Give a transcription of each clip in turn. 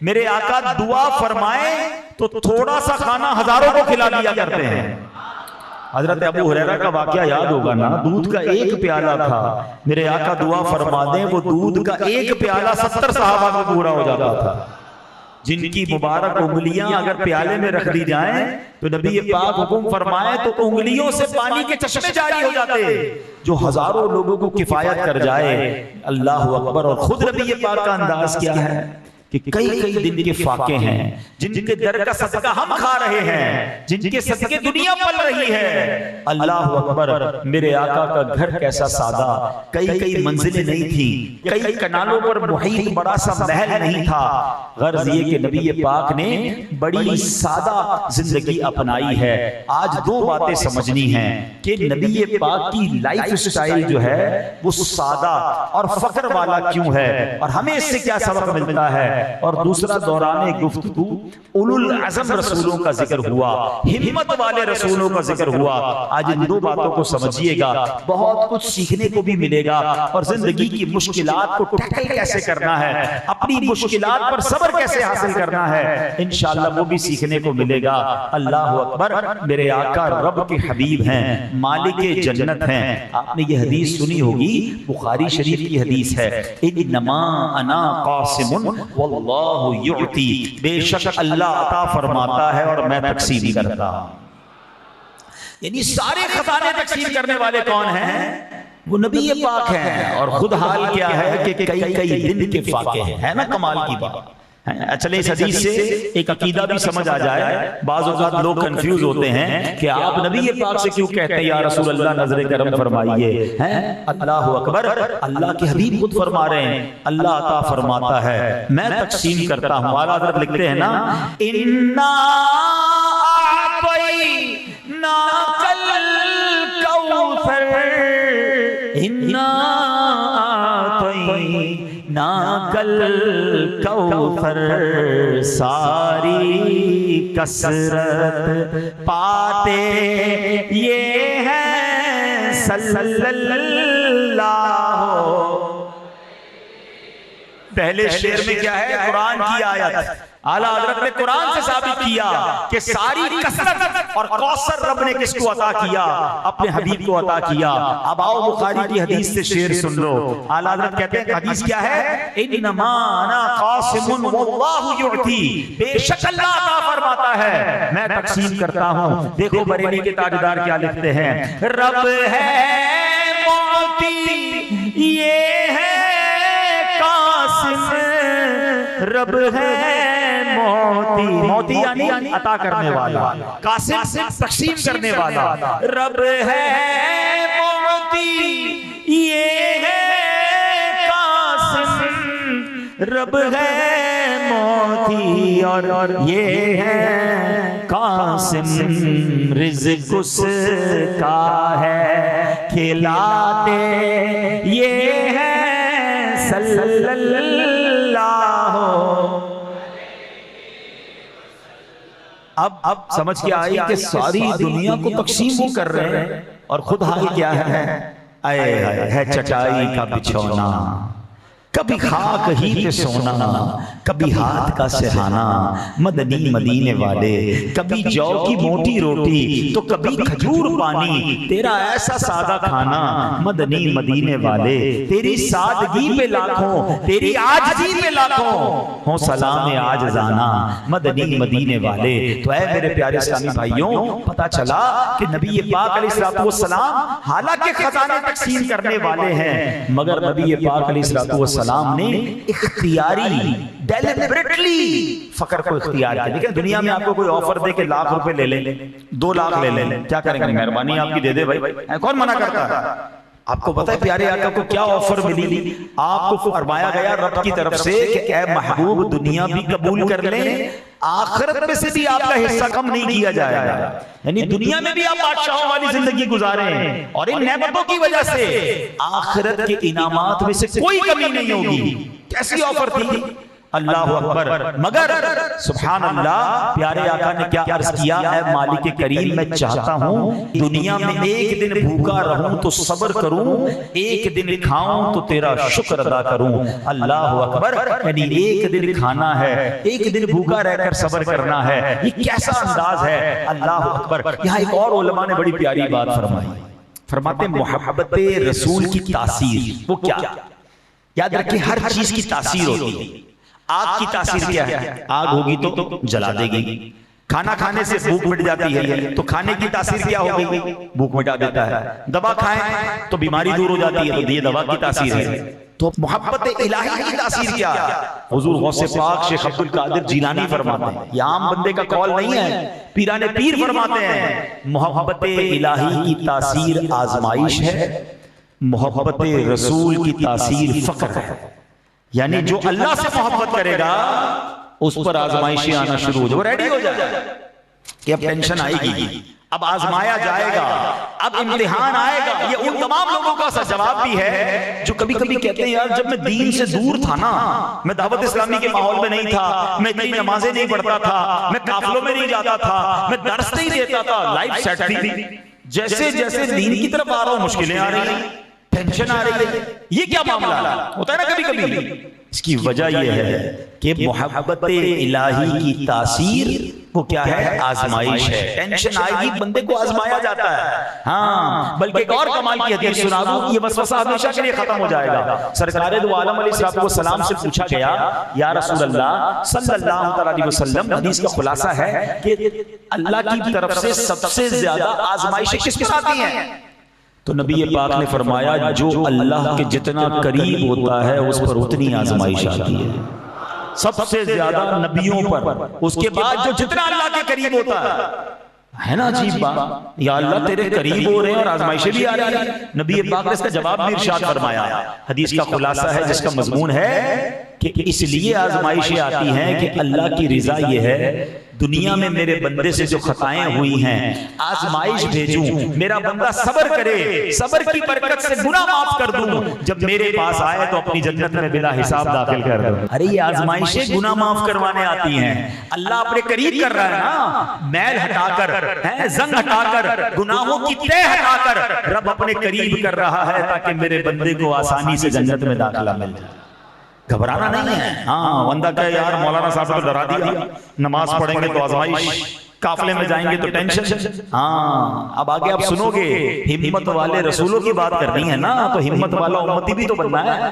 मेरे आका दुआ फरमाए तो थोड़ा सा खाना हजारों को खिला दिया करते हैं। हजरत अबू हुरैरा का वाकया याद होगा ना, दूध का एक प्याला था, मेरे आका दुआ फरमा दें वो दूध का एक प्याला 70 सहाबा को पूरा हो जाता था, जिनकी मुबारक उंगलियां अगर प्याले में रख दी जाएं तो नबी ये पाक हुक्म फरमाए तो उंगलियों से पानी के चश्मे जारी हो जाते, जो हजारों लोगों को किफायत कर जाए। अल्लाह अकबर। और खुद नबी ये पाक का अंदाज क्या है कि कई कई दिन के फाके हैं, जिनके दर का सदका हम खा रहे हैं, जिनके सदके दुनिया पल रही है। अल्लाह अकबर। मेरे आका का घर कैसा सादा, कई कई मंजिलें नहीं थी, कई कनालों पर मुहीत बड़ा सा महल नहीं था। गर्ज ये कि नबी पाक ने बड़ी सादा जिंदगी अपनाई है। आज दो बातें समझनी हैं कि नबी पाक की लाइफ स्टाइल जो है वो सादा और फख्र वाला क्यों है और हमें इससे क्या सबक मिलता है। और दूसरा, दौरान गुफ्तगू उलुल अज़म रसूलों का जिक्र हुआ, हिम्मत वाले रसूलों का जिक्र हुआ। आज इन दो बातों को समझिएगा, बहुत कुछ सीखने को भी मिलेगा और जिंदगी की मुश्किलात को टैकल कैसे करना है, अपनी मुश्किलात पर सब्र कैसे हासिल करना है, इंशाअल्लाह वो भी सीखने को मिलेगा। अल्लाह अकबर। मेरे आका रब के हबीब हैं, मालिक जन्नत हैं। आपने ये हदीस सुनी होगी, बुखारी शरीफ की हदीस है, इन्नमा अना कासिमुन वल्लाहु युअती, बेशक अल्लाह अता फरमाता है और मैं तकसीम करता हूं। यानी सारे खजाने तकसीम करने वाले कौन हैं? वो नबी पाक हैं। और खुद हाल क्या है कि कई कई दिन के फाके हैं, है ना कमाल की बात। चले इस हदीस से एक अकीदा भी समझ आ जाए। बाज़ औक़ात लोग कंफ्यूज होते हैं कि आप नबी पाक से क्यों कहते हैं या रसूल अल्लाह नजर करम फरमाइए, हैं? अल्लाह अकबर। अल्लाह के हबीब खुद फरमा रहे हैं, अल्लाह अता फरमाता है, मैं तकसीम करता हूं। आला हज़रत लिखते हैं ना, इन्ना आतैना कल कौसर, इन्ना ना कल कौसर, सारी कसरत पाते ये हैं सल्लल्लाहु। पहले शेर में क्या है? कुरान की आयत। आला हज़रत ने कुरान से साबित किया कि सारी कसरत और कौसर रब ने किसको अता किया? अपने हबीब को अता किया। अब आओ बुखारी की हदीस से शेर सुन लो। आला हज़रत कहते हैं हदीस क्या है? इन्नमा अना कासिमुन वल्लाहु युअती, बेशक अल्लाह अता फरमाता है, मैं तकसीम करता हूं। देखो बरेली के ताजदार क्या लिखते हैं, रब है मोती ये है कासिम, रब है मोती, मोती यानी अता करने वाला, कासिम तकसीम करने वाला। रब है मोती ये है कासिम, रब है मोती और ये है कासिम, रिज़्क़ उसका है खिलाते ये है सल्लल्लाहु। अब समझ के आई कि सारी दुनिया को तकसीम वो कर रहे हैं और खुद हाल क्या है? आए है चटाई का बिछौना, कभी खाक ही पे सोना, कभी हाथ का सिहाना, मदनी मदीने वाले, कभी जौ की मोटी रोटी तो कभी खजूर पानी, तेरा ऐसा सादा खाना मदनी मदीने वाले, तेरी सादगी पे लाखों, तेरी आजिज़ी पे लाखों, हो सलाम आज जाना मदनी मदीने वाले। तो ऐ मेरे प्यारे इस्लामी भाइयों, पता चला कि नबी पाक अलैहिस्सलाम हालांकि खजाने तकसीम करने वाले हैं, मगर नबी पाक अलैहिस्सलाम ने इख्तियारी डेलिबरेटली फकर को इख्तियार किया। लेकिन दुनिया में आपको कोई ऑफर दे के लाख रुपए ले ले, 2 लाख ले ले, क्या करेंगे? मेहरबानी आपकी दे दे भाई, कौन मना करता है? आपको पता है प्यारे आका को क्या ऑफर मिली? आपको फरमाया गया रब की तरफ से कि ऐ महबूब दुनिया भी कबूल कर ले, आखिरत में से भी आपका हिस्सा कम नहीं किया जाएगा। यानी दुनिया में भी आप बादशाहों वाली जिंदगी गुजारें और इन नेमतों की वजह से आखिरत के इनामात में से कोई कमी नहीं होगी। कैसी ऑफर थी? अल्लाह अकबर। मगर सुभान अल्लाह, प्यारे आका ने क्या अर्ज किया, है मालिक करीम मैं चाहता हूँ दुनिया में एक दिन भूखा रहूं तो सब्र करूं, एक दिन खाऊं तो तेरा शुक्र अदा करूं। अल्लाह अकबर, यानी एक दिन खाना है, एक दिन भूखा रहकर सब्र करना है, ये कैसा अंदाज है। अल्लाह अकबर। यहाँ एक और उलमा ने बड़ी प्यारी बात फरमाई, फरमाते मोहब्बत रसूल की तासीर वो क्या। याद रखिए हर चीज की तासीर होती है। आग की तासीर क्या है, आग होगी तो जला देगी। खाना खाने से भूख मिट जाती है, तो खाने की तासीर क्या हो गई, भूख मिटा देता है। दवा खाएं तो बीमारी दूर हो जाती है, तो ये दवा की तासीर है। तो मोहब्बत इलाही की तासीर क्या है। हुजूर गौसे पाक शेख अब्दुल कादिर जिलानी फरमाते हैं, ये आम बंदे का कौल नहीं है, पीराने पीर फरमाते हैं, मोहब्बत इलाही की तासीर आजमाइश है, मोहब्बत रसूल की तासीर फक्र है। यानी जो अल्लाह से मोहब्बत करेगा उस पर आजमाइशें आना शुरू हो जाए, वो रेडी हो जाए कि अब टेंशन आएगी, अब आजमाया जाएगा, अब इम्तिहान आएगा। ये उन तमाम लोगों का जवाब भी है जो कभी कभी कहते हैं यार जब मैं दीन से दूर था ना, मैं दावत इस्लामी के माहौल में नहीं था, मैं इतनी नमाजें नहीं पढ़ता था, मैं काफिलों में नहीं जाता था, मैं दर्स नहीं देता था, लाइफ सेट थी, जैसे जैसे दीन की तरफ आ रहा हूं मुश्किलें आ रही हैं, टेंशन आ रही है। ये क्या मामला होता है ना कभी कभी। इसकी वजह यह है कि मोहब्बत इलाही की तासीर वो क्या है, आजमाइश है। टेंशन आएगी, बंदे को आजमाया जाता है। हाँ, बल्कि एक और कमाल की हदीस सुना दूं, ये वसवसा हमेशा के लिए खत्म हो जाएगा। सरकार दो आलम अलैहिस्सलाम से पूछा गया, या रसूल अल्लाह सल्लल्लाहु अलैहि वसल्लम, हदीस का खुलासा है कि अल्लाह की तरफ से सबसे ज्यादा आजमाइशें किस पर आती हैं। तो नबी पाक ने फरमाया जो अल्लाह के जितना करीब होता है उस पर उतनी आजमाइश आती है, सबसे ज्यादा नबियों पर, उसके बाद जो जितना अल्लाह के करीब होता है ना। अजीब बात, या अल्लाह तेरे करीब हो रहे हैं और आजमाइशें भी आ रही है। नबी पाक ने इसका जवाब भी इरशाद फरमाया। हदीस का खुलासा है जिसका मजमून है कि इसलिए आजमाइशें आती हैं कि अल्लाह की रिजा ये है दुनिया में मेरे बंदे से जो खताएं हुई हैं आजमाइश भेजूं, मेरा बंदा सब्र करे, सब्र की बरकत से गुनाह माफ कर दूं, जब मेरे पास आए तो अपनी जन्नत में बिला हिसाब दाखिल कर दूं। अरे ये आजमाइशें गुनाह माफ करवाने आती हैं। अल्लाह अपने करीब कर रहा है ना, मैल हटाकर, जंग हटाकर, गुनाहों की तह हटाकर रब अपने करीब कर रहा है ताकि मेरे बंदे को आसानी से जन्नत में दाखिला मिल जाए। घबराना नहीं है। हाँ, बंदा क्या यार मौलाना साहब को डरा दिया, नमाज पढ़ेंगे तो आजमाइश, काफिले में जाएंगे तो टेंशन। हाँ, अब आगे आप सुनोगे, हिम्मत वाले रसूलों की बात करनी है ना, तो हिम्मत वाला उम्मती भी तो बनना है।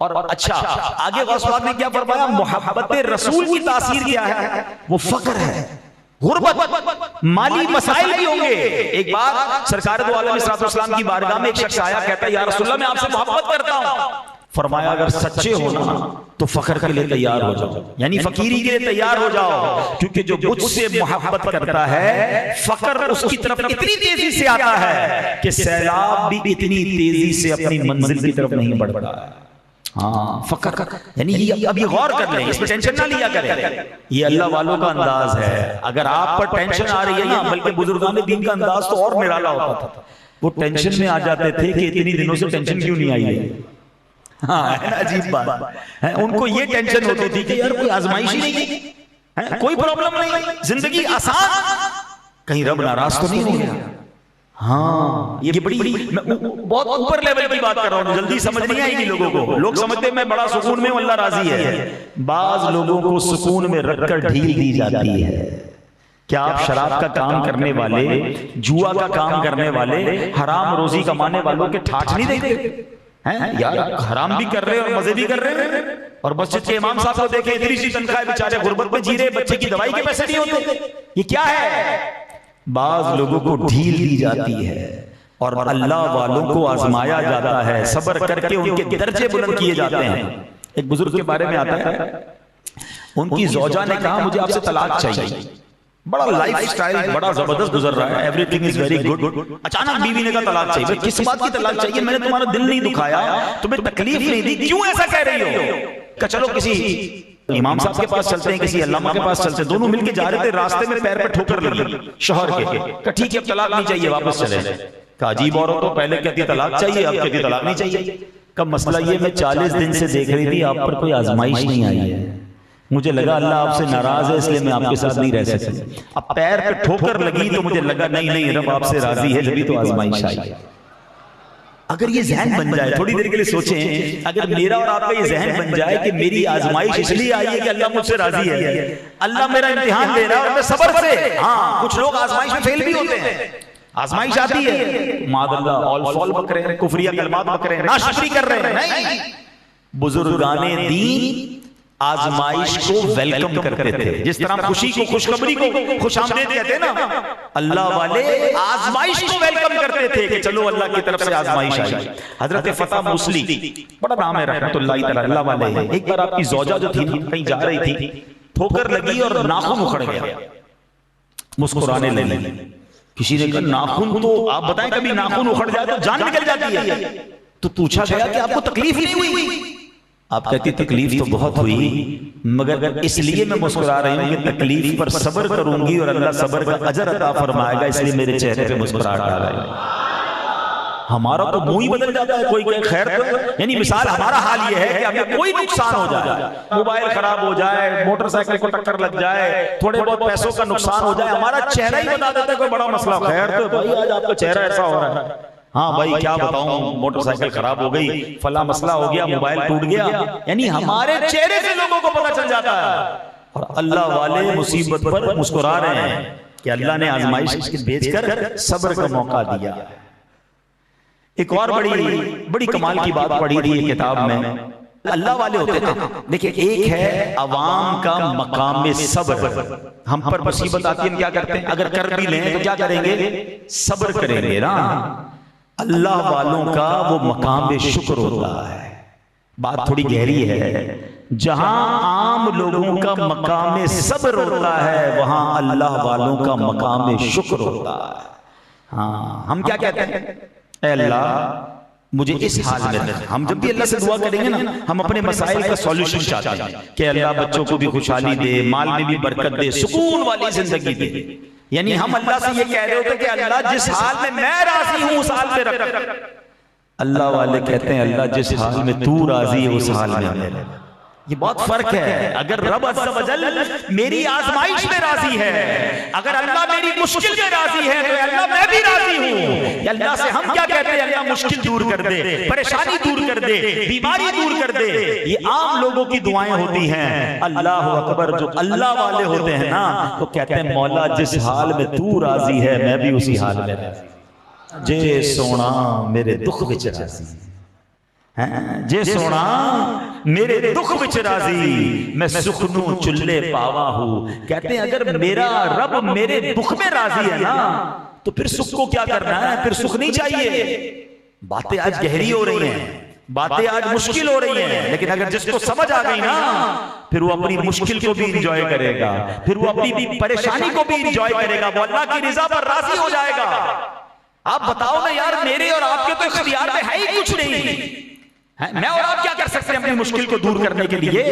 और अच्छा, आगे गौस पाक ने क्या फरमाया, मोहब्बत रसूल की तासीर क्या है, वो फक्र है, गुर्बत, माली मसाइल भी होंगे। एक बार सरकार दो आलम इस्लाम की बारगाह में एक शख्स आया, कहता है या रसूलल्लाह मैं आपसे मोहब्बत करता हूं। फरमाया अगर सच्चे हो ना तो फखर के लिए तैयार हो जाओ, यानी फकीरी के लिए तैयार हो जाओ, क्योंकि जो मुझसे मोहब्बत करता है फकर उसकी तरफ इतनी तेजी से आता है कि सैलाब भी इतनी तेजी से अपनी मंजिल की तरफ नहीं बढ़ता है। हाँ, फकर यानी अब ये गौर कर लें, इसमें टेंशन ना लिया करें, ये अल्लाह वालों का अंदाज है। अगर आप पर टेंशन आ रही है ना, बल्कि बुजुर्गान दीन का अंदाज तो और निराला होता था, वो टेंशन में आ जाते थे कि इतनी दिनों से टेंशन क्यों नहीं आई है। हाँ, अजीब बात है, उनको ये टेंशन होती थी कि यार कोई आजमाइश ही नहीं है, कोई प्रॉब्लम नहीं, जिंदगी आसान, कहीं रब नाराज तो नहीं हो गया। हाँ, ये बड़ी बहुत ऊपर लेवल की बात कर रहा हूं, जल्दी समझ नहीं आएगी लोगों को। लोग समझते हैं मैं बड़ा सुकून में हूं, अल्लाह राजी है। बाज लोगों को सुकून में रखकर ढील दी जाती है। क्या आप शराब का काम करने वाले, जुआ का काम करने वाले, हराम रोजी कमाने वालों के ठाठ नहीं देखते हैं? यार हराम भी कर रहे हैं और मजे भी कर रहे हैं, और मस्जिद के इमाम साहब को देखे इतनी सी तनख्वाह, बेचारे गुर्बत में जी रहे, बच्चे की दवाई के पैसे नहीं होते। ये क्या है? बाज लोगों को ढील दी जाती है और अल्लाह वालों को आजमाया जाता है, सब्र करके उनके दर्जे बुलंद किए जाते हैं। एक बुजुर्ग के बारे में आता है, उनकी ज़ौजा ने कहा मुझे आपसे तलाक चाहिए, बड़ा लाइफस्टाइल बड़ा जबरदस्त गुजर रहा है, एवरीथिंग इज वेरी गुड। अचानक बीवी ने कहा तलाक चाहिए। किस बात की तलाक चाहिए? मैंने तुम्हारा दिल नहीं दुखाया, तुम्हें तकलीफ नहीं दी, क्यों ऐसा कह रही हो? चलो किसी इमाम साहब के पास चलते हैं, किसी अल्लामा के पास चलते हैं। दोनों मिलके जा रहे थे, रास्ते में पैर पे ठोकर लगी शोहर के। ठीक है अब तलाक नहीं चाहिए, वापस चले। का अजीब औरत तो पहले कहती तलाक चाहिए, अब कहती तलाक नहीं चाहिए। कब मसला ये मैं 40 दिन से देख रही थी आप पर कोई आजमाइश नहीं आई है, मुझे लगा अल्लाह आपसे नाराज है इसलिए मैं आपके साथ नहीं रह सकती। अब पैर पे ठोकर लगी तो मुझे लगा नहीं नहीं रब आपसे राजी है, जब तो आजमाइश आई। अगर ये जहन बन जाए, थोड़ी देर के लिए सोचें, अगर मेरा और आपका ये जहन बन जाए कि मेरी आजमाइश इसलिए आई है कि अल्लाह मुझसे राजी है, अल्लाह मेरा इम्तिहान दे रहा है और मैं सब्र से, हाँ कुछ लोग आजमाइश में फेल भी होते हैं, आजमाइश आती है मादल्ला ऑल फॉल बक रहे हैं, कुफरिया कलमात बक रहे हैं, नाशुक्री कर रहे हैं। नहीं, बुजुर्गाने दीन आजमाइश को वेलकम करते थे। जिस तरह खुशी को, खुशखबरी को खुशामदीद कहते हैं ना, अल्लाह वाले आजमाइश को वेलकम करते थे कि चलो अल्लाह की तरफ से आजमाइश आई। हजरत फता मूसली, बड़ा नाम है रहमतुल्लाह तआला, अल्लाह वाले हैं। एक बार आपकी ज़ौजा जो थी कहीं जा रही थी, ठोकर लगी और नाखून उखड़ गया, मुस्कुराने लगी। किसी ने कहा नाखून तो आप बताएं, कभी नाखून उखड़ जाए तो जान निकल जाती है। तो पूछा गया कि आपको तकलीफ नहीं हुई? आप कहती तकलीफ तो बहुत हुई, मगर इसलिए मैं मुस्कुरा रही हूं कि तकलीफ पर सब्र करूंगी और अल्लाह सब्र का अजर अता फरमाएगा, इसलिए मेरे चेहरे पे मुस्कुराहट आ रही है। हमारा तो मुंह ही बदल जाता है, कोई कहे खैर तो, यानी मिसाल हमारा हाल ये है कि हमें कोई नुकसान हो जाए, मोबाइल खराब हो जाए, मोटरसाइकिल को टक्कर लग जाए, थोड़े बहुत पैसों का नुकसान हो जाए, हमारा चेहरा ही बता देता है कोई बड़ा मसला। खैर तो भाई आज आपका चेहरा ऐसा हो रहा है, हाँ भाई क्या बताऊं, मोटरसाइकिल खराब हो गई, फला मसला हो गया, मोबाइल टूट गया, यानी हमारे चेहरे से लोगों को पता चल जाता है। और अल्लाह वाले मुसीबत पर मुस्कुरा रहे हैं कि अल्लाह ने आजमाइश भेजकर सब्र का मौका दिया। एक और बड़ी कमाल की बात पढ़ी थी किताब में, अल्लाह वाले होते हैं, देखिए एक है अवाम का मकाम सब्र। हम पर मुसीबत आती है, हम क्या करते हैं, अगर कर भी लें तो क्या करेंगे, सब्र करेंगे ना। अल्लाह वालों का वो मकाम शुक्र होता है। बात थोड़ी गहरी है, जहां आम लोगों का मकाम सब्र होता है वहां अल्लाह वालों का मकाम शुक्र होता है। हाँ, हम क्या कहते हैं, ऐ अल्लाह मुझे इस हाल में रख। हम जब भी अल्लाह से दुआ करेंगे ना, हम अपने मसाइल का सॉल्यूशन चाहते हैं कि अल्लाह बच्चों को भी खुशहाली दे, माल में भी बरकत दे, सुकून वाली जिंदगी दे। यानी हम अल्लाह से ये कह रहे होते कि अल्लाह जिस हाल में मैं राजी हूं उस हाल में रख। अल्लाह वाले कहते हैं अल्लाह जिस हाल में तू राजी है उस हाल में रख। ये बहुत फर्क है। अगर रब अज़्ज़ व जल मेरी आजमाइश में राजी है, अगर अल्लाह मेरी मुश्किल में राजी है, तो अल्लाह मैं भी राजी हूं। अल्लाह से हम क्या कहते हैं, अल्लाह मुश्किल दूर कर दे, परेशानी दूर कर दे, बीमारी दूर कर दे। ये आम लोगों की दुआएं होती हैं। अल्लाह अकबर जो अल्लाह वाले होते हैं ना, तो कहते हैं मौला जिस हाल में तू राजी है मैं भी उसी हाल में राजी। जे सोना मेरे दुख विच राजी, जे सोना मेरे दुख विच राजी, मैं सुख नू चुल्ले पावा हूं। कहते हैं अगर मेरा रब मेरे दुख में राजी है ना, तो फिर सुख को क्या करना है, फिर सुख नहीं चाहिए। बातें आज गहरी हो रही हैं, बातें आज मुश्किल हो रही हैं, लेकिन अगर जिसको समझ आ गई ना, फिर वो अपनी मुश्किल को भी इंजॉय करेगा, फिर वो अपनी परेशानी को भी इंजॉय करेगा, वो अल्लाह की रिजा पर राजी हो जाएगा। आप बताओ ना यार, मेरे और आपके तो इख्तियार में है ही कुछ नहीं। मैं और आप क्या कर सकते हैं अपनी मुश्किल को दूर करने के लिए?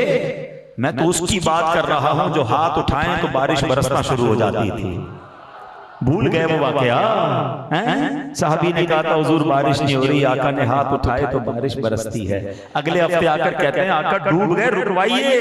मैं तो उसकी बात कर रहा हूं जो हाथ उठाएं तो बारिश बरसना शुरू हो जाती थी। भूल गए वो वाकया? साहबी ने कहा था हुजूर बारिश नहीं हो रही, आका ने हाथ उठाए तो बारिश बरसती है। अगले हफ्ते आकर कहते हैं आका डूब गए, रुकवाइए।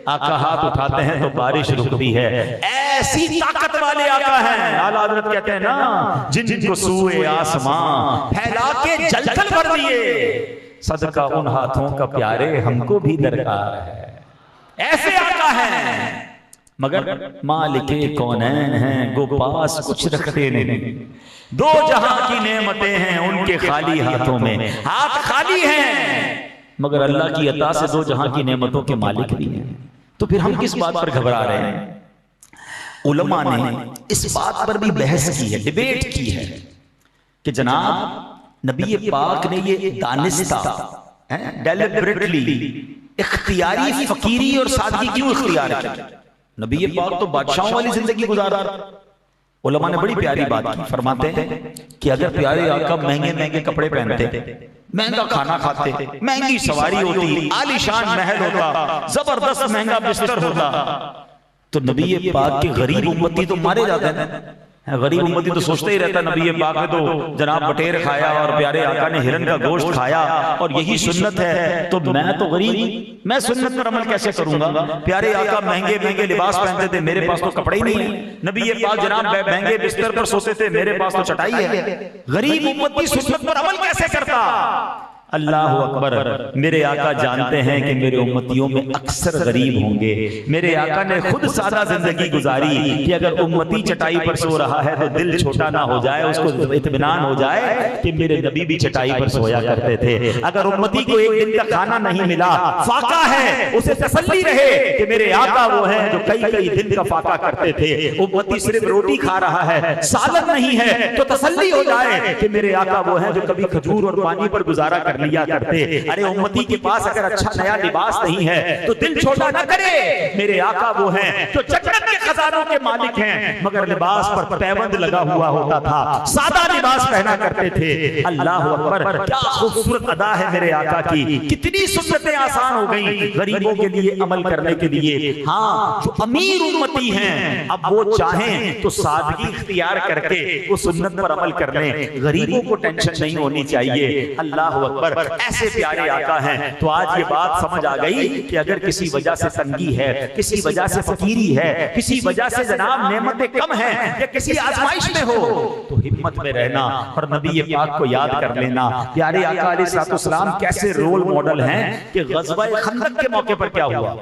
आका हाथ उठाते हैं तो बारिश रुकती है। ऐसी ताकत वाले आका हैं। आला हज़रत कहते हैं ना, जिनको सूए आसमां फैला के जलथल भर दिए, सदका उन हाथों का प्यारे हमको भी दरकार है। ऐसे आका हैं, मगर मालिके कौनैन हैं, गो पास कुछ रखते नहीं। दो जहां की नेमतें हैं उनके खाली हाथों में, हाथ खाली हैं, मगर अल्लाह की अता से दो जहां की नेमतों के मालिक भी हैं। तो फिर हम किस बात पर घबरा रहे हैं? उलमा ने इस बात पर भी बहस की है, डिबेट की है कि जनाब नबी पाक ने ये दानिस्ता डेलिबरेटली इख्तियारी फकीरी और सादगी क्यों इख्तियार की? नबी पाक तो बादशाहों वाली जिंदगी गुजारा। उलमा ने बड़ी प्यारी बात की, फरमाते हैं कि अगर प्यारे आका महंगे महंगे कपड़े पहनते, महंगा खाना खाते, महंगी सवारी होती, आलीशान महल होता, जबरदस्त महंगा बिस्तर होता, तो नबी पाक के गरीब उम्मती तो मारे जाते हैं। गरीब उम्मती तो सोचते ही रहता नबी पाक ने तो जनाब बटेर खाया और प्यारे आका ने हिरन का गोश्त खाया और यही सुन्नत है, तो मैं तो गरीब, मैं सुन्नत पर अमल कैसे करूंगा? प्यारे आका महंगे महंगे लिबास पहनते थे, मेरे पास तो कपड़े ही नहीं है। नबी पाक जनाब महंगे बिस्तर पर सोते थे, मेरे पास तो चटाई है। गरीब उम्मती सुन्नत पर अमल कैसे करता? अल्लाह अकबर। मेरे आका जानते हैं कि मेरे उम्मतियों में अक्सर गरीब होंगे। मेरे आका ने खुद सादा जिंदगी गुजारी कि अगर उम्मती चटाई पर सो रहा है तो दिल छोटा ना हो जाए, उसको इत्मीनान हो जाए कि मेरे नबी भी चटाई पर सोया करते थे। अगर उम्मती को एक दिन का खाना नहीं मिला, फाका है, उसे तसल्ली रहे कि मेरे आका वो हैं जो कई कई दिन का फाका करते थे। उम्मती सिर्फ रोटी खा रहा है, सालन नहीं है, तो तसल्ली हो जाए कि मेरे आका वो हैं जो कभी खजूर और पानी पर गुजारा कर लिया करते। अरे उम्मती के पास अगर अच्छा नया लिबास नहीं है तो दिल छोटा ना करे। मेरे आका वो हैं जो जन्नत के खजानों के मालिक हैं, मगर लिबास पर पैबंद लगा हुआ होता था, सादा लिबास पहना करते थे। अल्लाह अकबर, क्या खूबसूरत अदा है मेरे आका की। कितनी सुन्नतें आसान हो गई गरीबों के लिए अमल करने के लिए। हाँ, जो अमीर उम्मती हैं अब वो चाहें तो सादगी इख्तियार करके वो सुन्नत पर अमल कर लें, गरीबों को टेंशन नहीं होनी चाहिए। अल्लाह अकबर, ऐसे प्यारे आका हैं। तो आज ये बात समझ आ गई कि अगर किसी वजह से तंगी है, किसी वजह से फकीरी है, किसी वजह से जनाब नेमतें कम हैं या किसी आजमाइश में हो, तो हिम्मत में रहना और नबी पाक को याद कर लेना। प्यारे आका अलैहिस्सलाम कैसे रोल मॉडल हैं कि ग़ज़वा खंदक के मौके पर क्या हुआ।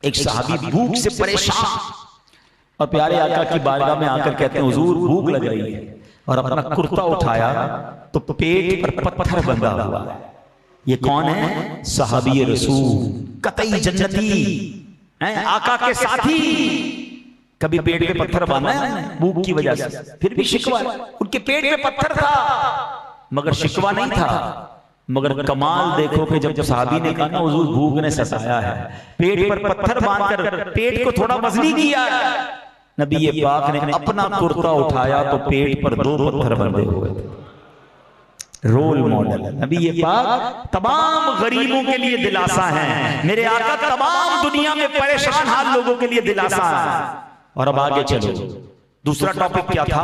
एक सहाबी भूख से परेशान और प्यारे आका की बारगाह में आकर कहते हैं हुजूर भूख लग रही है, और अपना कुर्ता उठाया तो पेट पर पत्थर बंधा हुआ है। ये कौन है? सहाबी रसूल, कतई जन्नती हैं, आका के साथी। कभी पेट पे पत्थर बांधा है भूख की वजह से, फिर भी शिकवा, उनके पेट पे पत्थर था मगर शिकवा नहीं था। मगर कमाल देखो कि जब सहाबी ने कहा ना हुजूर भूख ने सताया है, पेट पर पत्थर बांधकर पेट को थोड़ा वजनी किया, नबी पाक ने अपना कुर्ता उठाया तो पेट पर 2 पत्थर बंधे हुए थे। रोल मॉडल नबी पाक तमाम गरीबों के लिए दिलासा है। मेरे आका तमाम दुनिया में परेशान हाल लोगों के लिए दिलासा है। और अब आगे चलो, दूसरा टॉपिक क्या था?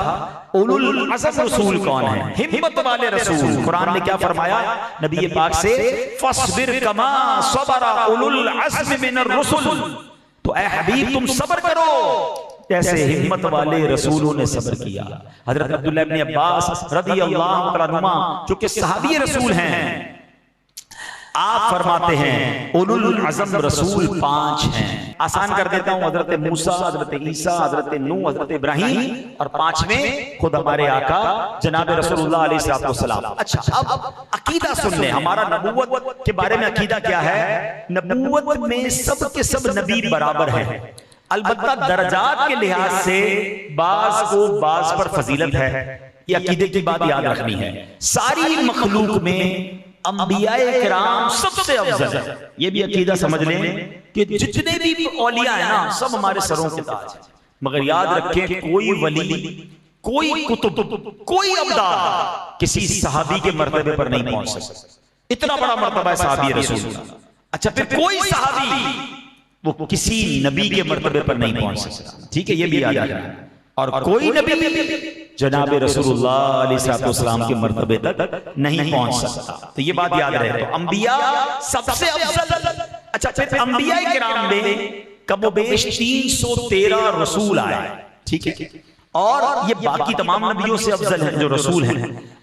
उलुल अज़्म रसूल कौन है? हिम्मत वाले रसूल। कुरान ने क्या फरमाया नबी पाक से? फस्बिर कमा सबरा उलुल अज़्म मिनर रसूल। तो ऐ हबीब तुम सब्र करो जैसे हिम्मत वाले रसूलों ने सब्र किया। हजरत अब्दुल्लाह इब्न अब्बास रज़ियल्लाहु तआला अन्हुमा जो कि सहाबी रसूल हैं, आप फरमाते हैं उलुल अज़्म रसूल 5 हैं। आसान कर देता हूं, हजरत मूसा, हजरत ईसा, हजरत नूह, हजरत इब्राहीम और 5वें खुद हमारे आका जनाब रसूलुल्लाह अलैहिस्सलाम। अच्छा, अब अकीदा सुन ले, हमारा नबूवत के बारे में अकीदा क्या है? नबूवत में सब के सब नबी बराबर हैं, अलबत्ता दर्जात के लिहाज से बाज को बाज पर फजीलत है। ये अकीदे की बात याद रखनी है। सारी मखलूक में अंबियाए किराम सबसे अफजल है। ये भी अकीदा समझ लें कि जितने भी औलिया है ना सब हमारे सरों के ताज है। मगर याद रखें कोई वली, कोई कुतुब, कोई अब्दाल किसी सहाबी के मर्तबे पर नहीं पहुंच सकता। इतना बड़ा मर्तबा है सहाबी रसूल का। अच्छा, फिर कोई सहाबी वो किसी नबी के मर्तबे पर नहीं पहुंच सकता। ठीक है, ये भी याद रखना। और कोई नबी जनाब रसूलुल्लाह अलैहिस्सलाम के मर्तबे तक नहीं पहुंच सकता। तो ये बात याद रहे। तो अंबिया सबसे अफजल। अच्छा, फिर अंबिया किराम में कमोबेश 313 रसूल आए। ठीक है, और ये बाकी तमाम नबियों से अफजल हैं जो रसूल हैं।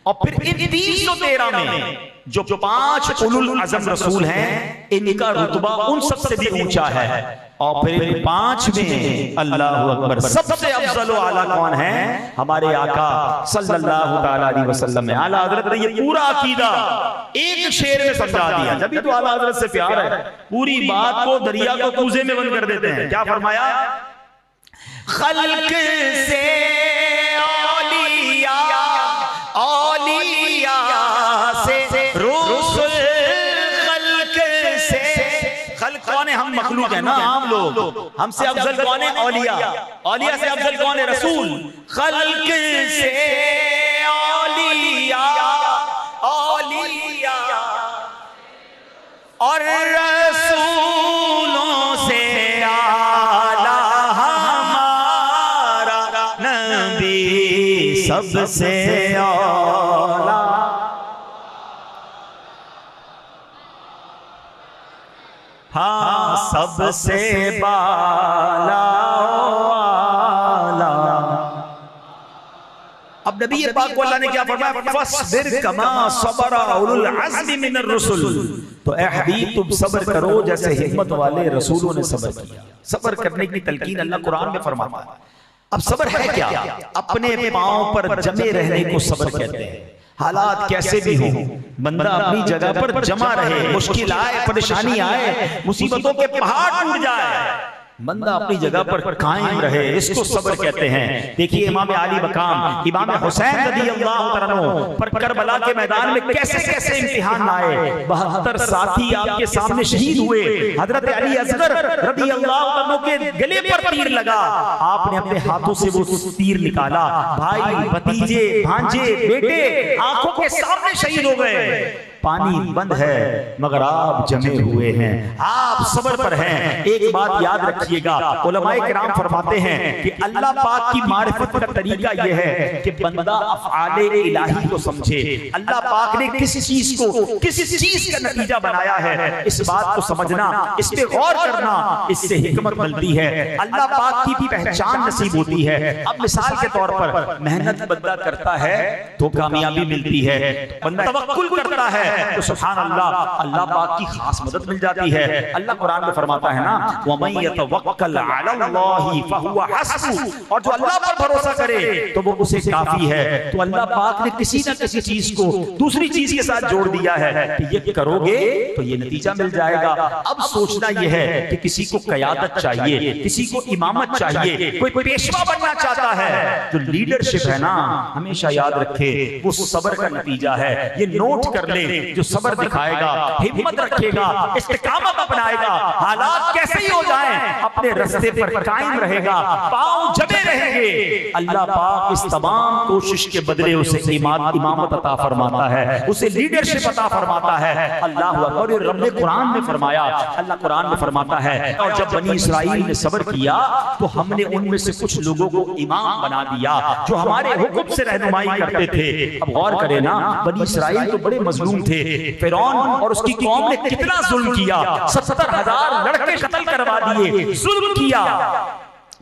और फिर इन 313 में जो 5 उलुल अज़्म रसूल हैं, इनका रुतबा उन सबसे भी ऊंचा है। और फिर 5 में अल्लाहु अकबर सबसे अफजल व आला कौन है? हमारे आका सल्लल्लाहु तआला अलैहि वसल्लम है। आला हज़रत ने ये पूरा अकीदा एक शेर में समझा दिया। जब भी तो आला हज़रत से प्यार है, पूरी बात को दरिया को कूजे में बंद कर देते हैं। क्या फरमाया? खल्क से औलिया, औलिया से रसूल, खल्क से, खल्क कौन है? हम मखलूक है ना, आम लोग। हमसे अफजल कौन है? औलिया। औलिया से अफजल कौन है? रसूल। खल्क से औलिया, औलिया और रसूलों से आला हमारा नबी सबसे औला, हाँ सबसे बाला आला। अब नबी पाक को अल्लाह ने क्या फरमाया, फस्बिर कमा सबरा उलुल अज़्म मिनर रुसुल। तो ए हबीब तुम सब्र करो जैसे हिम्मत वाले रसूलों ने सब्र किया। सब्र करने की तलकीन अल्लाह कुरान में फरमाता है। अब सब्र है क्या? अपने पांव पर जमे रहने को सब्र कहते हैं। हालात कैसे भी हो, बंदा अपनी जगह पर जमा रहे, मुश्किल आए, परेशानी आए, मुसीबतों के पहाड़ टूट जाए, बंदा अपनी जगह पर कायम रहे, इसको सब्र कहते हैं। देखिए इमाम आली मकाम इमाम हुसैन रज़ियल्लाहु तआला अन्हु पर करबला के मैदान में कैसे कैसे इम्तिहान आए। 72 साथी आपके सामने शहीद हुए। हजरत अली असगर रज़ियल्लाहु तआला अन्हु के गले पर तीर लगा, आपने अपने हाथों से वो तीर निकाला। भाई, भतीजे, भांजे, बेटे आंखों के सामने शहीद हो गए। पानी बंद है मगर आप जमे हुए हैं, आप सब्र पर हैं। एक बात याद रखिएगा, उलमाए किराम फरमाते हैं कि अल्लाह पाक की मारिफत का तरीका यह है कि बंदा अफ़आले इलाही को समझे। अल्लाह पाक ने किस चीज को किस चीज का नतीजा बनाया है, इस बात को समझना, इस पे गौर करना, इससे हिकमत मिलती है, अल्लाह पाक की पहचान नसीब होती है। अब मिसाल के तौर पर मेहनत बंदा करता है तो कामयाबी मिलती है, बंदा तवक्कुल करता है तो सुभान अल्लाह, अल्लाह पाक की खास मदद मिल जाती है। अल्लाह कुरान में फरमाता है ना, वमन यतवक्कल अलल्लाहि फहुवा हस्बुहु, और जो अल्लाह पर भरोसा करे तो वो उसे काफी है। तो अल्लाह पाक ने किसी न किसी चीज को दूसरी चीज के साथ जोड़ दिया है कि ये करोगे तो ये नतीजा मिल जाएगा। अब सोचना यह है कि किसी को क़यादत चाहिए, किसी को इमामत चाहिए, कोई पेशवा बनना चाहता है, जो लीडरशिप है ना, हमेशा याद रखे वो सब्र का नतीजा है। ये नोट कर ले, जो सब्र दिखाएगा, हिम्मत रखेगा, इस्तिकामत अपनाएगा, हालात कैसे ही हो जाएं, अपने रास्ते पर कायम रहेगा, पांव जमे रहेंगे, अल्लाह पाक इस तमाम कोशिश के बदले उसे इमामत अता फरमाता है, उसे लीडरशिप अता फरमाता है। अल्लाह अकबर। और रब ने कुरान में फरमाया, अल्लाह कुरान में फरमाता है, और जब बनी इस्राइल ने सब्र किया तो हमने उनमें से कुछ लोगों को इमाम बना दिया जो हमारे हुक्म से रहनुमाई करते थे। अब गौर करें ना, बनी इस्राइल तो बड़े मजलूम थे। फिरौन और उसकी कौम ने कितना जुल्म किया, 70,000 लड़के कत्ल करवा दिए, जुल्म किया।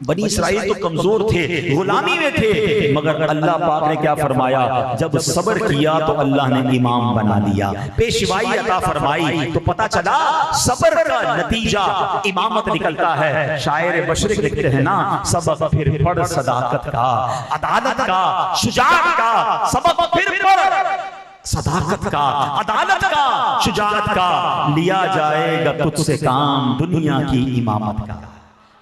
बनी इस्राइल तो कमजोर थे, गुलामी में थे, मगर अल्लाह पाक ने क्या फरमाया, जब सब्र किया तो अल्लाह ने इमाम बना दिया, पेशवाई अता फरमाई। तो पता चला सब्र का नतीजा इमामत निकलता है। शायर मशरिक लिखते हैं ना, सबक फिर पढ़ सदाकत का, अदालत का, शुजाअत का, सबक फिर पढ़ सदाकत का, अदालत का, शुजाअत का, लिया जाएगा तुझसे काम दुनिया की इमामत का।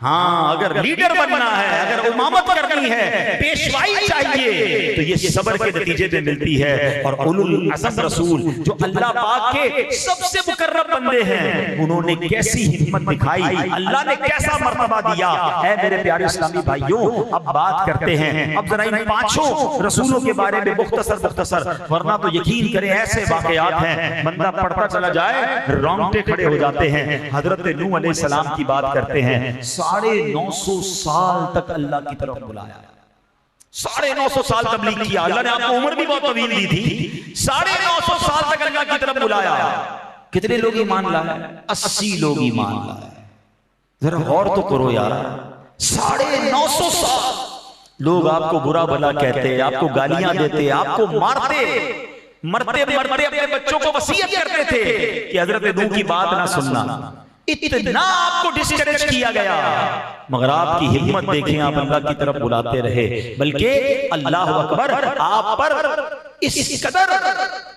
हाँ, अगर लीडर बनना है, अगर इमामत करनी है, पेशवाई चाहिए, तो ये सब्र के नतीजे में मिलती है। और उलुल अज़्म रसूल जो अल्लाह पाक के सबसे मुकर्रम बंदे हैं, उन्होंने कैसी हिम्मत दिखाई, अल्लाह ने कैसा मर्तबा दिया है। मेरे प्यारे इस्लामी भाइयों, अब बात करते हैं, अब जरा इन 5 रसूलों के बारे में मुख्तसर, वरना तो यकीन करें ऐसे वाकयात हैं, बंदा पढ़ता चला जाए रोंगटे खड़े हो जाते हैं। हजरत नूह अलैहिस्सलाम की बात करते हैं, 950 साल तक अल्लाह की तरफ बुलाया, 950 साल तबलीग किया। अल्लाह ने आपको उम्र भी बहुत तवील दी थी, 950 साल तक अल्लाह की तरफ बुलाया। कितने लोग ईमान लाए? 80 लोग ईमान लाए। जरा गौर तो करो यार, 950 साल लोग आपको बुरा भला कहते, आपको गालियां देते, आपको मारते, मरते मरते अपने बच्चों को वसीयत करते थे कि हजरत नूह की बात ना सुनना। इतना आपको डिस्करेज किया गया, मगर आपकी हिम्मत देखें, आप अल्लाह की तरफ बुलाते रहे। बल्कि अल्लाह अकबर, आप पर इस कदर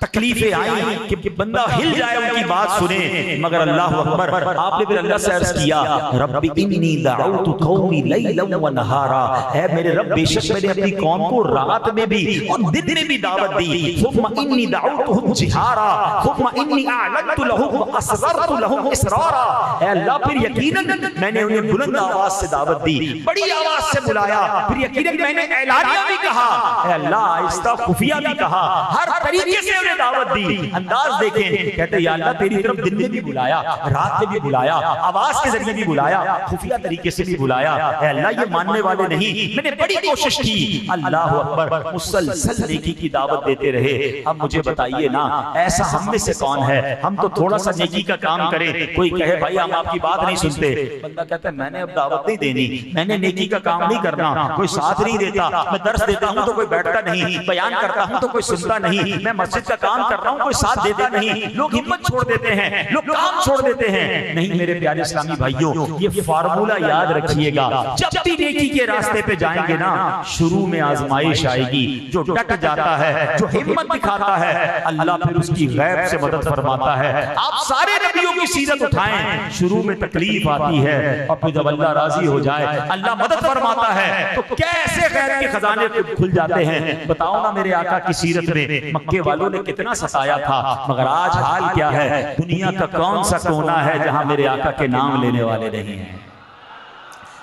तकलीफें आई कि बंदा हिल जाए उनकी बात सुने, मगर अल्लाह अकबर, आपने फिर अल्लाह से अर्ज किया, रब्बी इन्नी दअउतु कौमी लैलन व नहारा, है मेरे रब, बेशक मैंने अपनी कौम को रात में भी और दिन में भी दावत दी। सुम्मा इन्नी दअउतुहुम जिहारा, सुम्मा इन्नी अअलनतु लहुम व असररतु लहुम इसरारा, है अल्लाह, फिर यकीनन मैंने उन्हें बुलंद आवाज से दावत दी, बड़ी आवाज से बुलाया, फिर यकीनन मैंने ऐलानिया भी कहा, है अल्लाह, आहिस्ता खुफिया भी कहा, हर तरीके से उन्हें दावत दी, अंदाज देखें, कहते या अल्लाह तेरी तरफ दिन में भी बुलाया, रात में भी बुलाया, आवाज के जरिए भी बुलाया, खुफिया तरीके से भी बुलाया। अल्लाह ये मानने वाले नहीं, मैंने बड़ी कोशिश की। अल्लाह अकबर, मुसलसल नेकी की दावत देते रहे। अब मुझे बताइए ना, ऐसा हम में से कौन है, हम तो थोड़ा सा नेकी का काम करें, कोई कहे भाई हम आपकी बात नहीं सुनते, बंदा कहता है मैंने अब दावत नहीं देनी, मैंने नेकी का काम नहीं करना, कोई साथ नहीं देता, मैं दर्स देता हूं तो कोई बैठता नहीं, बयान करता हूं तो कोई सुनता नहीं, मैं मस्जिद का काम कर रहा हूं कोई साथ देता नहीं, लोग हिम्मत छोड़ देते हैं, लोग काम छोड़ देते हैं। नहीं मेरे प्यारे इस्लामी भाइयों, ये फार्मूला याद रखिएगा, जब भी नेकी के रास्ते पे जाएंगे ना, शुरू में आजमाइश आएगी, जो डट जाता है, जो हिम्मत दिखाता है, अल्लाह फिर उसकी गैब से मदद फरमाता है। आप सारे नबियों की सीरत उठाएं, शुरू में तकलीफ आती है और फिर जब अल्लाह राजी हो जाए, अल्लाह मदद फरमाता है, तो कैसे गैर के खजाने खुल जाते हैं। बताओ ना मेरे आका की सीरत में मक्के वालों ने कितना सताया था, मगर आज हाल क्या है, दुनिया का कौन सा कोना है जहां मेरे आका के नाम लेने वाले नहीं हैं।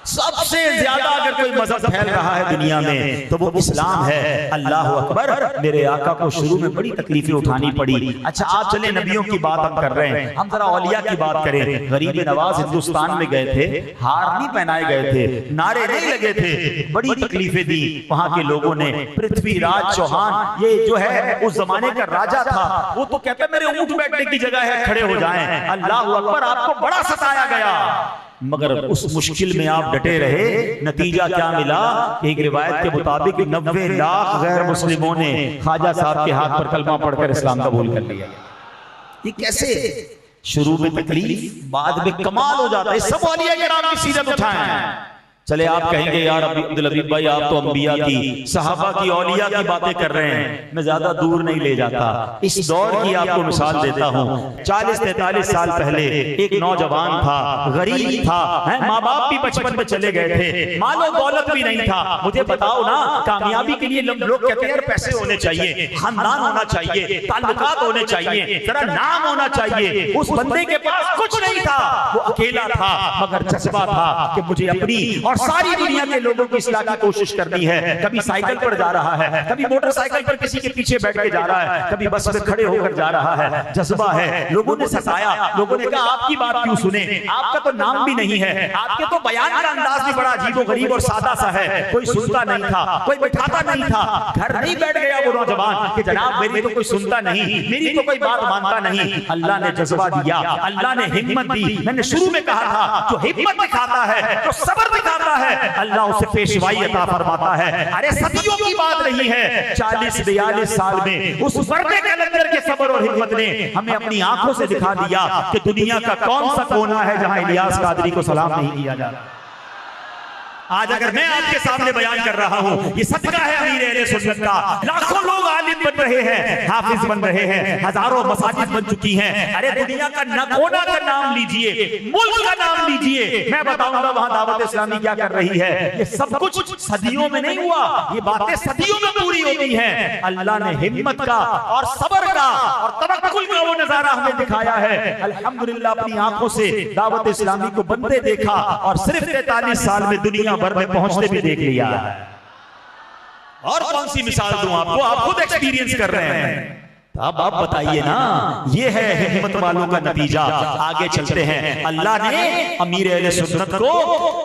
सबसे ज्यादा अगर कोई मजहब फैल रहा है दुनिया में तो वो इस्लाम है। अल्लाह अकबर, मेरे आका को शुरू में बड़ी तकलीफें उठानी पड़ी। अच्छा आप चले नबियों की बात हम कर रहे हैं, हम जरा औलिया की बात करें। गरीब नवाज हिंदुस्तान में गए थे, हार नहीं पहनाए गए थे, नारे नहीं लगे थे, बड़ी तकलीफें दी वहां के लोगों ने। पृथ्वीराज चौहान ये जो है उस जमाने का राजा था, वो तो कहते मेरे ऊंट बैठने की जगह है, खड़े हो जाएं। अल्लाह अकबर, आपको बड़ा सताया गया, मगर उस मुश्किल में आप डटे रहे। नतीजा क्या मिला? एक रिवायत के मुताबिक 90 लाख गैर मुस्लिमों ने ख्वाजा साहब के हाथ पर कलमा पढ़कर इस्लाम कबूल कर लिया। ये कैसे? शुरू में तकलीफ, बाद में कमाल हो जाता है। सब औलिया किराम की सीरत उठाएं। चले आप कहेंगे यार अब्दुल हबीब भाई आप तो अंबिया की, सहाबा की, औलिया की बातें कर रहे हैं, मैं ज्यादा दूर नहीं ले जाता। इस दौर की आपको मिसाल देता हूँ। 40-43 साल पहले एक नौजवान था, गरीब था, माँ बाप भी बचपन में चले गए थे, मालो दौलत भी नहीं था। मुझे बताओ ना, कामयाबी के लिए लोग कहते हैं यार पैसे होने चाहिए, खानदान होना चाहिए, ताल्लुकात होने चाहिए, जरा नाम होना चाहिए। उस बंदे के पास कुछ नहीं था, वो अकेला था, मगर जज्बा था कि मुझे अपनी और सारी दुनिया के लोगों की इस्लाह की कोशिश करनी है। कभी साइकिल पर जा रहा है, कभी मोटरसाइकिल पर किसी के पीछे बैठ के जा रहा है, कभी बस में खड़े होकर जा रहा है। जज्बा है। लोगों ने सताया, लोगों ने कहा आपकी बात क्यों सुने, आपका तो नाम भी नहीं है, आपके तो बयान का अंदाज भी बड़ा अजीबोगरीब और सादा सा है। कोई सुनता नहीं था, कोई बैठाता नहीं था, घर नहीं बैठ गया वो नौजवान कि जनाब मेरी तो कोई सुनता नहीं, मेरी तो कोई बात मानता नहीं। अल्लाह ने जज्बा दिया, अल्लाह ने हिम्मत दी। मैंने शुरू में कहा था जो हिम्मत दिखाता है, जो सब्र दिखाता है, अल्लाह उसे पेशवाई अता फरमाता है। अरे सदियों की बात रही है, 40-42 साल में उस बड़े कलंदर के सब्र और हिम्मत ने हमें अपनी आंखों से दिखा दिया कि दुनिया का कौन सा कोना है जहां इलियास कादरी को सलाम नहीं किया जा रहा। आज अगर मैं आपके सामने बयान कर रहा हूं, ये सदका है अमीर अहले सुन्नत का। लाखों लोग आलिम बन रहे हैं, हाफिज बन रहे हैं, हजारों मसाजिद बन चुकी हैं। अरे दुनिया का कोना का नाम लीजिए, मुल्क का नाम लीजिए, मैं बताऊंगा वहां दावत इस्लामी क्या कर रही है। ये सब कुछ सदियों में नहीं हुआ, ये बातें सदियों में पूरी होती हैं। अल्लाह ने हिम्मत का और सब्र का और तवक्कुल का वो नजारा हमें दिखाया है। अल्हम्दुलिल्लाह अपनी आंखों से दावत इस्लामी को बनते देखा और सिर्फ 43 साल में दुनिया भर में पहुंचते भी देख लिया। और कौन सी मिसाल दूं आपको, आप खुद एक्सपीरियंस कर रहे हैं। अब आप बताइए ना, ये है हिम्मत वालों का नतीजा। आगे चलते हैं। अल्लाह ने अमीर अहले सुन्नत को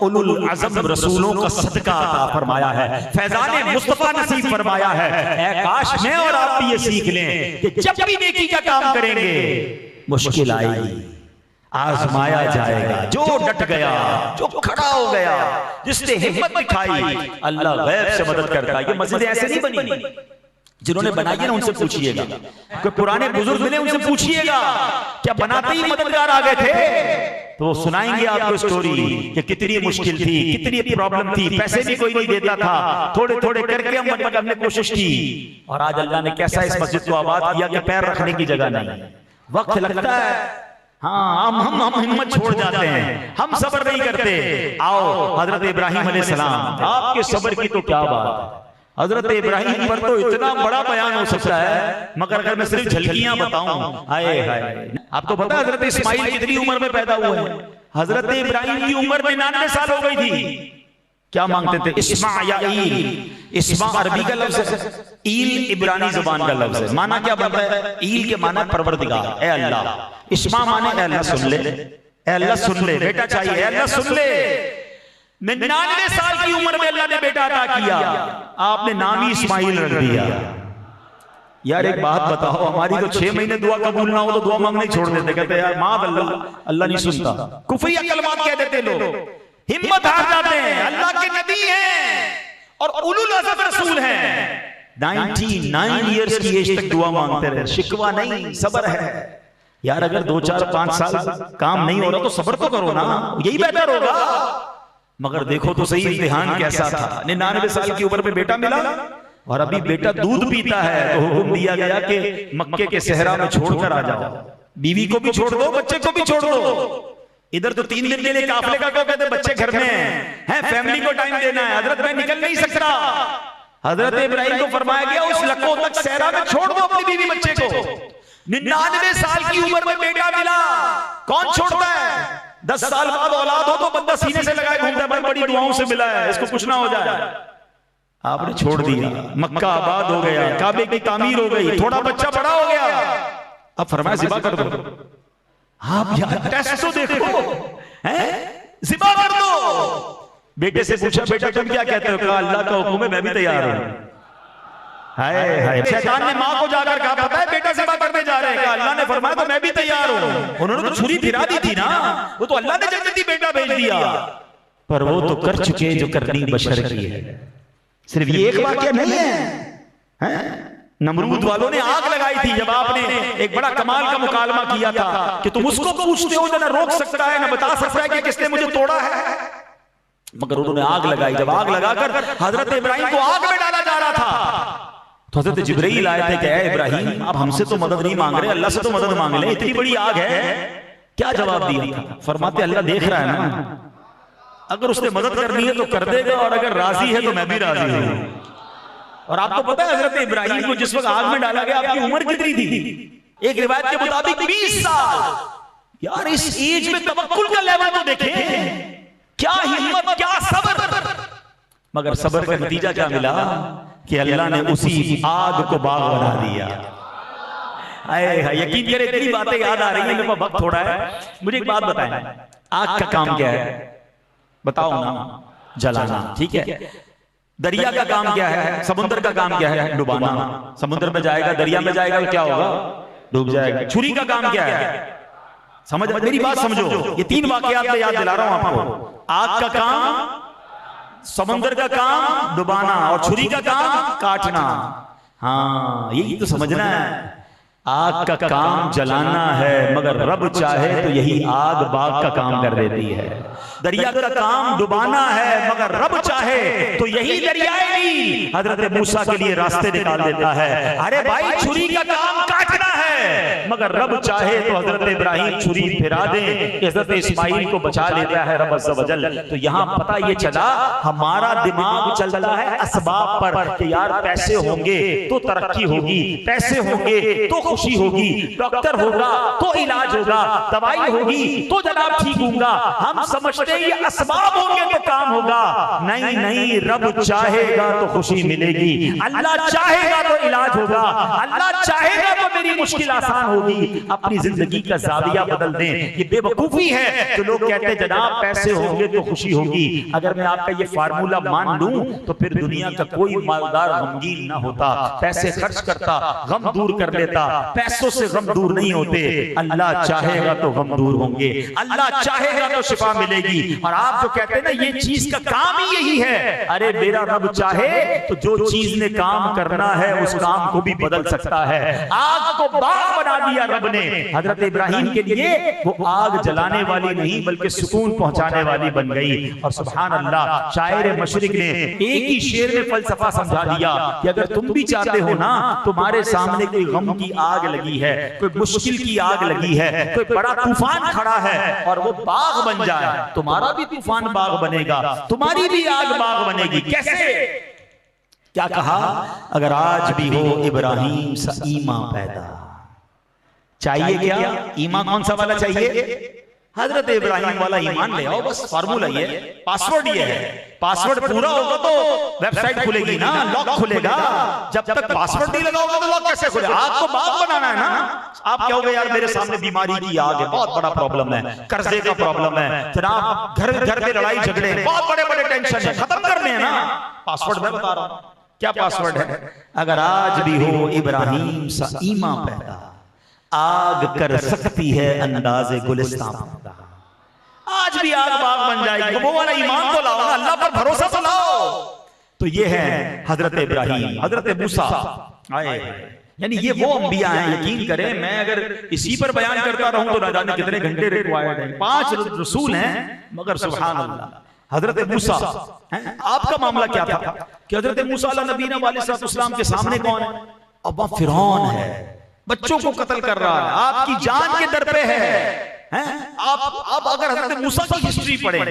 उलुल अज़म रसूलों का सदका अता फरमाया है, फैजाने मुस्तफा नसीब फरमाया है। ऐ काश मैं और आप भी ये सीख लें कि जब भी नेकी का काम करेंगे मुश्किल आएगी, आजमाया जाएगा, जो डट गया, जो खड़ा हो गया, जिसने हिम्मत दिखाई, अल्लाह गैब से मदद करता है। ये मस्जिदें ऐसे नहीं बनी, जिन्होंने बनाई है ना उनसे पूछिएगा, कोई पुराने बुजुर्ग मिले उनसे पूछिएगा क्या बनाते ही मददगार आ गए थे, तो वो सुनाएंगे आपको स्टोरी कि कितनी मुश्किल थी, कितनी प्रॉब्लम थी, पैसे भी कोई नहीं देता था, थोड़े थोड़े करके हमने कोशिश की, और आज अल्लाह ने कैसा इस मस्जिद को आबाद किया कि पैर रखने की जगह नहीं। वक्त लगता है, हाँ हम हिम्मत छोड़ जाते हैं, हम सब्र नहीं करते। आओ हजरत इब्राहिम अलैहिस्सलाम, आपके सब्र की तो क्या बात। हजरत इब्राहिम पर तो इतना बड़ा बयान हो सकता है, मगर अगर मैं सिर्फ झलकियां बताऊं, हाय हाय। आपको पता है हजरत इस्माइल कितनी उम्र में पैदा हुए हैं? हजरत इब्राहिम की उम्र 99 साल हो गई थी। क्या मांगते थे? इस्माइल। इस्मा अरबी का लफ्ज है, ईल इब्रानी जुबान का लफ्ज है। माना क्या बनता है? ईल के माना परवरदिगार, ए अल्लाह। इस्मा माने ए अल्लाह सुन ले, ए अल्लाह सुन ले, बेटा चाहिए, ए अल्लाह सुन ले। 99 साल की उम्र में अल्लाह ने बेटा अता किया, आपने नाम ही इस्माइल रख दिया। यार एक बात बताओ, हमारी तो 6 महीने दुआ कबूल ना हो तो दुआ मांगने छोड़ देते, कहते यार माँ अल्लाह नहीं सुनता, कुफरी कलमात कह देते लोग, हिम्मत हार जाते हैं। अल्लाह के नबी हैं और उलुल अज़म रसूल हैं। 99 इयर्स की एज तक दुआ मांगते रहे, शिकवा नहीं, सब्र है। यार अगर 2, 4, 5 साल काम नहीं हो रहा तो सब्र तो करो ना, यही बेहतर होगा। मगर देखो तो सही इम्तिहान कैसा था। 99 साल की उम्र में बेटा मिला और अभी बेटा दूध पीता है तो हुक्म दिया गया कि मक्के के सहरा में छोड़कर आ जाओ, बीवी को भी छोड़ दो, बच्चे को भी छोड़ दो। इधर तो 3 दिन के लिए काफले का कहते बच्चे घर में हैं, फैमिली को टाइम देना है। हजरत मैं निकल नहीं सकता, हजरत इब्राहिम को फरमाया गया उस लक्को तक सहरा में छोड़ दो अपनी बीवी बच्चे को। 99 साल की उम्र में बेटा मिला, कौन छोड़ता है? 10 साल बाद औलाद हो तो बंदा सीने से लगाए घूमता है, बड़ी दुआओं से मिला है, इसको कुछ ना हो जाए। आपने छोड़ दिया, मक्का आबाद हो गया, काबे की तामीर हो गई, थोड़ा बच्चा बड़ा हो गया, अब फरमाया ज़िबा कर दो। आप यार टेस्ट तो देखो, हैं? ज़िबा कर दो। बेटे से पूछा बेटा तुम क्या कहते हो? कहा अल्लाह का हुक्म है, मैं भी तैयार हूं। हाय हाय, शैतान ने मां को जाकर कहा पता है बेटा ज़िबा करने जा रहे हैं, कहा अल्लाह ने फरमाया तो मैं भी तैयार हूं। उन्होंने तो छुरी फिरा दी थी ना, वो तो अल्लाह ने जन्नती बेटा भेज दिया, पर वो तो कर चुके जो करनी बशर की है। सिर्फ ये एक वाक्य नहीं है, नमरूद वालों ने आग लगाई थी जब आपने एक बड़ा कमाल का मुकालमा किया था कि तुम उसको पूछते हो जो ना रोक सकता है ना बता सकता है कि किसने मुझे तोड़ा है, मगर उन्होंने आग लगाई। जब आग लगाकर हजरत इब्राहिम को आग में डाला जा रहा था तो हजरत जिब्रील आए थे कि ऐ इब्राहिम आप हमसे तो मदद नहीं मांग रहे, अल्लाह से तो मदद मांग ले, इतनी बड़ी आग है। क्या जवाब दिया था? फरमाते अल्लाह देख रहा है ना, अगर उसने मदद करनी है तो कर देगा और अगर राजी है तो मैं भी राजी हूं। और आपको पता है हजरत इब्राहिम को जिस वक्त आग में डाला गया आपकी उम्र कितनी थी? एक रिवायत के मुताबिक 20 साल। यार इस एज में तवक्कुल का लेवल तो देखें, क्या हिम्मत, क्या सब्र। मगर सब्र का नतीजा क्या मिला कि अल्लाह ने उसी आग को बाग बना दिया। यकीन करें इतनी बातें याद आ रही है, मेरे पास वक्त थोड़ा है। मुझे एक बात बताएं, आग का काम क्या है? बताओ ना, जलाना, ठीक है। दरिया का काम क्या है? समुद्र का काम क्या है? डुबाना। समुद्र में जाएगा, दरिया में जाएगा तो क्या होगा? डूब जाएगा। छुरी का काम क्या है? समझ, मेरी बात समझो, ये 3 वाकयात मैं याद दिला रहा हूं आपको। आग का काम, समुद्र का काम डुबाना, और छुरी का काम काटना। हाँ यही तो समझना है। आग का काम जलाना है, मगर रब चाहे तो यही आग बाग का काम कर देती है। दरिया का काम डुबाना है, मगर रब चाहे तो यही दरियाए नील हजरत मूसा के लिए रास्ते निकाल देता है। अरे भाई छुरी का काम काटना है, मगर रब चाहे तो हजरत इब्राहिम छुरी फिरा दे, हजरत इस्माइल को बचा लेता है रब अज़्ज़ व जल। तो यहाँ पता ये चला हमारा दिमाग चलता है असबाब पर कि यार पैसे होंगे तो तरक्की होगी, पैसे होंगे तो खुशी होगी, डॉक्टर होगा तो इलाज होगा, दवाई होगी तो जनाब ठीक होगा। हम समझते हैं ये असबाब होंगे तो काम होगा। नहीं नहीं, रब चाहेगा तो खुशी मिलेगी, अल्लाह चाहेगा तो इलाज होगा, अल्लाह चाहेगा तो मेरी मुश्किल आसान होगी। अपनी जिंदगी का ज़ाविया बदल दें। ये बेवकूफी है तो लोग कहते हैं जनाब पैसे होंगे तो खुशी होगी। अगर मैं आपका ये फार्मूला मान लूं तो फिर दुनिया का कोई मालदार गमगीन ना होता, पैसे खर्च करता, गम दूर कर लेता। पैसों से गम दूर नहीं होते, अल्लाह चाहेगा तो गम दूर होंगे, अल्लाह चाहेगा तो शिफा मिलेगी। और आप जो कहते हैं ना ये चीज का काम ही यही है, अरे मेरा रब चाहे तो जो चीज ने काम करना है उस काम को भी बदल सकता है। आग को बाग बना दिया रब ने हजरत इब्राहिम के लिए। वो आग जलाने वाली नहीं बल्कि सुकून पहुंचाने वाली बन गई। और सुभान अल्लाह, शायर मशरिक ने एक ही शेर में फलसफा समझा दिया कि अगर तुम भी चाहते हो ना, तुम्हारे सामने कोई गम की आग लगी है, कोई मुश्किल की आग लगी है, कोई बड़ा तूफान खड़ा है और वो बाग बन जाए, तुम्हारा भी तूफान बाग बनेगा, तुम्हारी भी आग बाग बनेगी। कैसे? क्या कहा? अगर आज भी हो इब्राहिम सा ईमा पैदा। चाहिए क्या? ईमा कौन सा वाला चाहिए? हजरत इब्राहिम वाला ईमान ले आओ, बस फार्मूला ये है, पासवर्ड ये है। पासवर्ड पूरा होगा तो वेबसाइट खुलेगी ना, लॉक खुलेगा। जब तक पासवर्ड नहीं लगाओगे तो लॉक कैसे खुलेगा? आग को बाग बनाना है ना। आप कहोगे यार मेरे सामने बीमारी की आग है, बहुत बड़ा प्रॉब्लम है, कर्जे का प्रॉब्लम है जनाब, घर घर में लड़ाई झगड़े, बहुत बड़े बड़े टेंशन है, खत्म करने हैं ना। पासवर्ड मैं बता रहा हूं, क्या पासवर्ड है? अगर आज भी हो इब्राहिम सा ईमान पैदा, आग कर सकती है अंदाज़े गुलिस्तान पैदा। आज भी आग बाग बन जाएगी, वो वाला ईमान तो लाओ ना, अल्लाह पर भरोसा तो लाओ। तो ये है हजरत इब्राहिम, हजरत मूसा आए, यानी ये वो अंबिया हैं। यकीन करें मैं अगर इसी पर बयान करता रहूं तो ना जाने कितने घंटे रिक्वायर्ड हैं। 5 रसूल हैं, मगर सुभान अल्लाह हजरत मूसा, आपका मामला क्या था कि हजरत मूसा नबीना वालेकुम के सामने कौन है? अब वह फिरौन है, बच्चों को कत्ल कर रहा है, आपकी जान के दर पे है। आप अगर हजरत मूसा की हिस्ट्री पढ़ें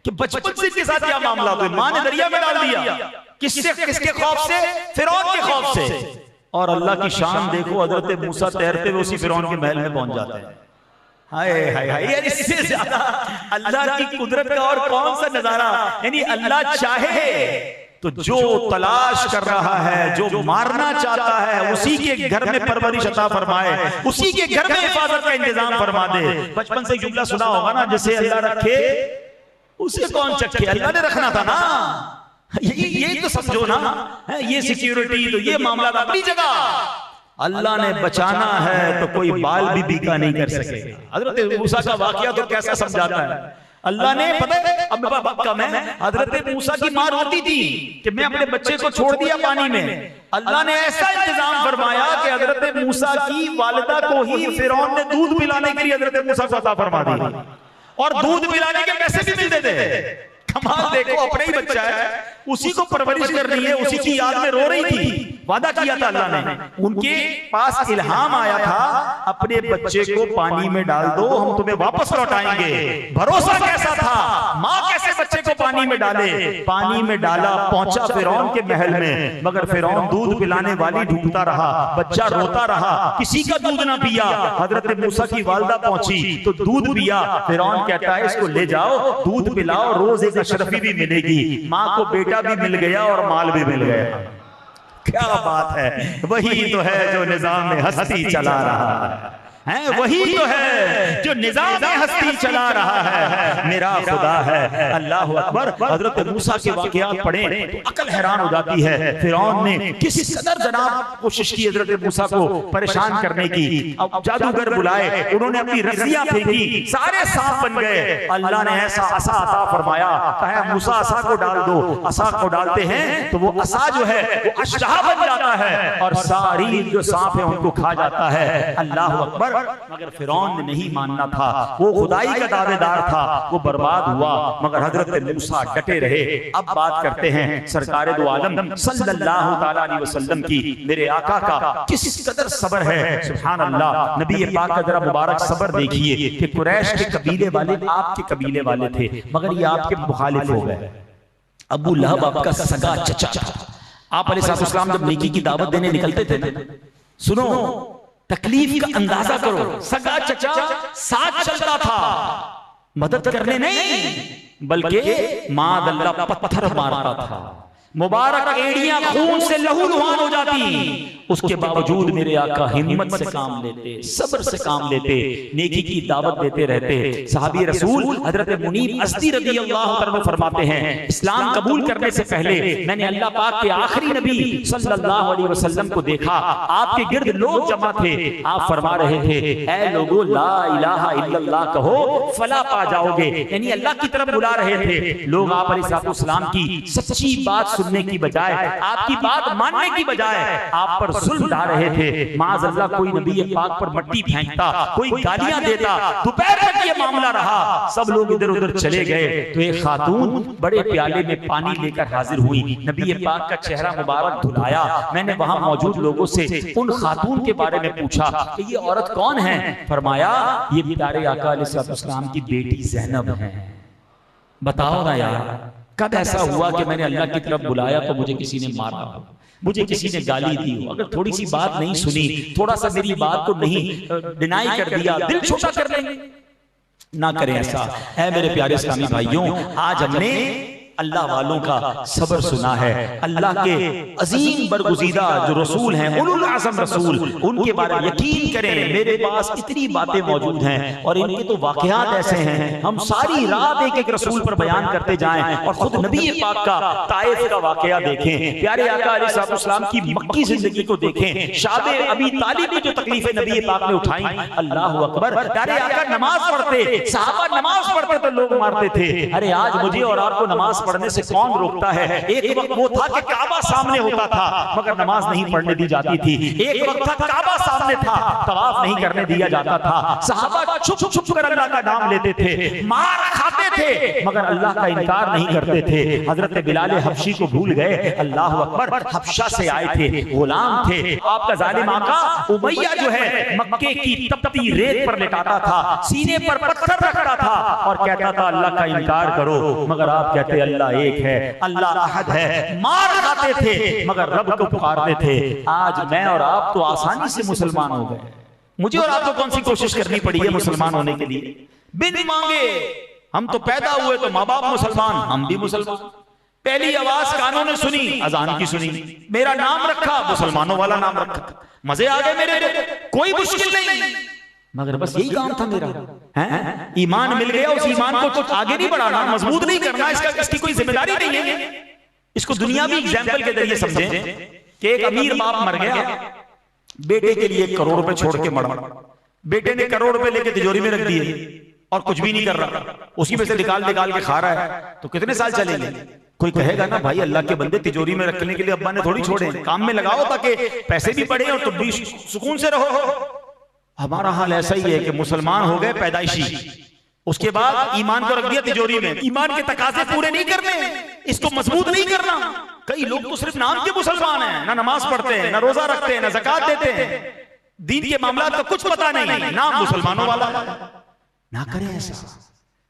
कि बचपन से के साथ क्या मामला हुआ, मां ने दरिया में डाल दिया, किससे? किसके खौफ से? फिरौन के खौफ से। और अल्लाह की शान देखो, हजरत मूसा तैरते हुए उसी फिरौन के महल में पहुंच जाते हैं। हाय हाय हाय, यार इससे ज्यादा अल्लाह की कुदरत का और कौन सा नजारा। यानी अल्लाह चाहे तो जो तलाश कर रहा है, जो मारना चाहता है, उसी के घर में परवरिश अता फरमाए, उसी के घर में हिफाजत का इंतजाम फरमा दे। बचपन से जुमला सुना होगा ना, जिसे अल्लाह रखे उसे कौन चखे, अल्लाह ने रखना था ना। ये तो समझो ना, ये सिक्योरिटी तो ये मामला अपनी जगह, अल्लाह ने बचाना है तो कोई बाल भी बीका नहीं कर सकेगा। हजरत मूसा का वाकया तो कैसा समझाता है अल्लाह ने, पता है अब मेरा बाप कम है, हजरत मूसा की मां रोती थी कि मैं अपने बच्चे को छोड़ दिया पानी में। अल्लाह ने ऐसा इंतजाम फरमाया कि हजरत मूसा की वालिदा को ही फिरौन ने दूध पिलाने के लिए हजरत मूसा को अता फरमा दी, और दूध पिलाने के पैसे भी मिलते थे। कमाल देखो, अपने ही बच्चा है, उसी को परवरिश करनी है, उसी की याद में रो रही थी। वादा किया था अल्लाह ने, उनके पास इल्हाम आया था अपने बच्चे को पानी में डाल दो, हम तुम्हें वापस लौटाएंगे। भरोसा कैसा था, माँ कैसे बच्चे को पानी में डाले, पानी में डाला, पहुंचा फिरौन के महल में, मगर फिरौन दूध पिलाने वाली ढूंढता रहा, बच्चा रोता रहा, किसी का दूध ना पिया। हजरत मूसा की वालिदा पहुंची तो दूध पिया। फिरौन कहता है इसको ले जाओ, दूध पिलाओ, रोज एक अशरफी भी मिलेगी। माँ को बेटा भी मिल गया और माल भी मिल गया। क्या बात है, वही तो है जो निजाम में हस्ती चला रहा है, वही तो है जो निजाम में हस्ती चला रहा है, मेरा खुदा है। अल्लाह अकबर। हजरत मूसा के वाकयात पढ़ें तो अकल हैरान हो जाती है। फिरौन ने किस कदर जनाब कोशिश की हजरत मूसा को परेशान करने की। अब जादूगर बुलाए, उन्होंने अपनी रस्सियां फेंकी, सारे सांप बन गए। अल्लाह ने ऐसा असा अता फरमाया, कहा मूसा असा को डाल दो। असा को डालते हैं तो वो असा जो है वो अशहा बन जाता है और सारी जो सांप है उनको खा जाता है। अल्लाह अकबर। मगर फिरौन ने नहीं मानना था, वो खुदाई का दावेदार था, वो बर्बाद हुआ। मगर हजरत मूसा डटे रहे। अब बात करते हैं सरकार दो आलम सल्लल्लाहु ताला अलैहि वसल्लम की। मेरे आका का किस कदर सब्र है, सुभान अल्लाह। नबी पाक का जरा मुबारक सब्र देखिए कि कुरैश के कबीले वाले आपके कबीले वाले थे, मगर ये आपके मुखालिफ हो गए। अबू लहब आपका सगा चचा था। आप अलैहिस्सलाम जब नेकी की दावत देने निकलते थे ना, सुनो तकलीफ का अंदाजा करो, सगा चचा साथ चलता था, मदद करने नहीं बल्कि मादल्ला पत्थर मारता था। मुबारक एड़ियां खून से लहूलुहान हो जाती, उसके बावजूद मेरे आका हिम्मत से काम लेते, सब्र से काम लेते, नेकी की दावत देते रहते। सहाबी रसूल हजरत मुनीब अस्दी रज़ियल्लाहु तआला फरमाते हैं, इस्लाम कबूल करने से पहले मैंने अल्लाह पाक के आखिरी नबी सल्लल्लाहु अलैहि वसल्लम को देखा। आपके गिर्द लोग जमा थे, आप फरमा रहे थे, ऐ लोगों ला इलाहा इल्लल्लाह कहो फला पा जाओगे, यानी अल्लाह की तरफ बुला रहे थे। लोग आप अलैहिस्सलाम की सच्ची बात सुनने की बजाय, आपकी बात मानने की बजाय आप पर जुल्म ढा रहे थे। माज़अल्लाह कोई नबी पाक पर मट्टी फेंकता, कोई गालियां देता। दोपहर तक ये मामला रहा, सब लोग इधर उधर चले गए तो एक खातून बड़े प्याले में पानी लेकर हाजिर हुई। नबी पाक का चेहरा मुबारक धुलाया। मैंने वहां मौजूद लोगों से उन खातून के बारे में पूछा कि ये औरत कौन है। फरमाया ये प्यारे आका अलैहिस्सलाम की बेटी ज़ैनब है। बताओ ना यार, कब ऐसा हुआ कि मैंने अल्लाह की तरफ बुलाया तो मुझे किसी ने मारा हो, मुझे किसी ने गाली दी हो, अगर थोड़ी सी बात नहीं सुनी, थोड़ा सा मेरी बात को नहीं डिनाई कर दिया, दिल छोटा कर लेंगे। ना करें ऐसा। ऐ मेरे प्यारे इस्लामी भाइयों, आज हमने अल्लाह वालों का सबर सुना है। अल्लाह के अजीम बरगुज़ीदा जो रसूल हैं, उलुल आज़म रसूल, उनके बारे में यकीन करें। मेरे पास इतनी बातें मौजूद हैं और इनके तो वाक़यात ऐसे हैं, हम सारी रात एक एक रसूल पर बयान करते जाएं और खुद नबी पाक का ताइफ का वाक़या देखें, प्यारे आका अलैहिस्सलाम की मक्की जिंदगी को देखें, शाबे अबी तालिब की जो तकलीफें नबी पाक ने उठाई। अल्लाह अकबर, प्यारे आका नमाज पढ़ते, सहाबा नमाज पढ़ते तो लोग मारते थे। अरे आज मुझे और आपको नमाज पढ़ने से कौन रोकता है? एक वक्त वो था कि काबा सामने होता था मगर नमाज नहीं पढ़ने दी जाती थी। एक वक्त था काबा सामने था, तवाफ नहीं करने दिया जाता था। सहाबा छुप छुप कर अल्लाह का नाम लेते थे, मार खाते थे मगर अल्लाह का इनकार नहीं करते थे। हजरत बिलाल हबशी को भूल गए। अल्लाह अकबर, हबशा से आए थे, गुलाम थे। आपका जालिम आका उमैया जो है मक्के की तपती रेत पर लेटाता था, सीने पर पत्थर रखता था और कहता था अल्लाह का इनकार करो, मगर आप कहते अल्लाह एक है, अल्लाह अहद है। मार खाते थे मगर रब को पुकारते थे। आज मैं और आप तो आसानी से मुसलमान हो गए। मुझे और आपको कौन सी कोशिश करनी पड़ी है मुसलमान होने के लिए? बिन मांगे हम तो पैदा हुए तो माँ बाप मुसलमान, हम भी मुसलमान। पहली आवाज कानों ने सुनी, अजान की सुनी, मेरा नाम रखा, मुसलमानों वाला नाम रखा, मजे आ गए मेरे को, कोई मुश्किल नहीं, मगर बस यही काम था मेरा। हैं? ईमान मिल गया, उस ईमान को कुछ आगे नहीं बढ़ाना, मजबूत नहीं करना, इसकी कोई जिम्मेदारी नहीं है। इसको दुनियावी एग्जाम्पल के जरिए समझें कि एक अमीर बाप मर गया, बेटे के लिए 1 करोड़ रुपए छोड़ के मरा। बेटे ने 1 करोड़ रुपए लेके तिजोरी में रख दिए और कुछ भी नहीं कर रहा, उसी में से निकाल निकाल के खा रहा है, तो कितने साल चलेंगे? कोई कहेगा ना भाई अल्लाह के बंदे तिजोरी में रखने के लिए अब्बा ने थोड़ी छोड़े, काम में लगाओ ताकि पैसे भी बढ़े और तुम भी सुकून से रहो। हमारा हाल ऐसा ही है कि मुसलमान हो गए पैदाइशी, उसके बाद ईमान को रख दिया तिजोरी में। ईमान के तकाजे पूरे नहीं करने, इसको मजबूत नहीं करना। कई लोग तो सिर्फ नाम के मुसलमान हैं, ना नमाज पढ़ते हैं, ना रोजा रखते हैं, ना ज़कात देते हैं, दीन के मामला का कुछ पता नहीं, नाम मुसलमानों वाला। ना करें ऐसा।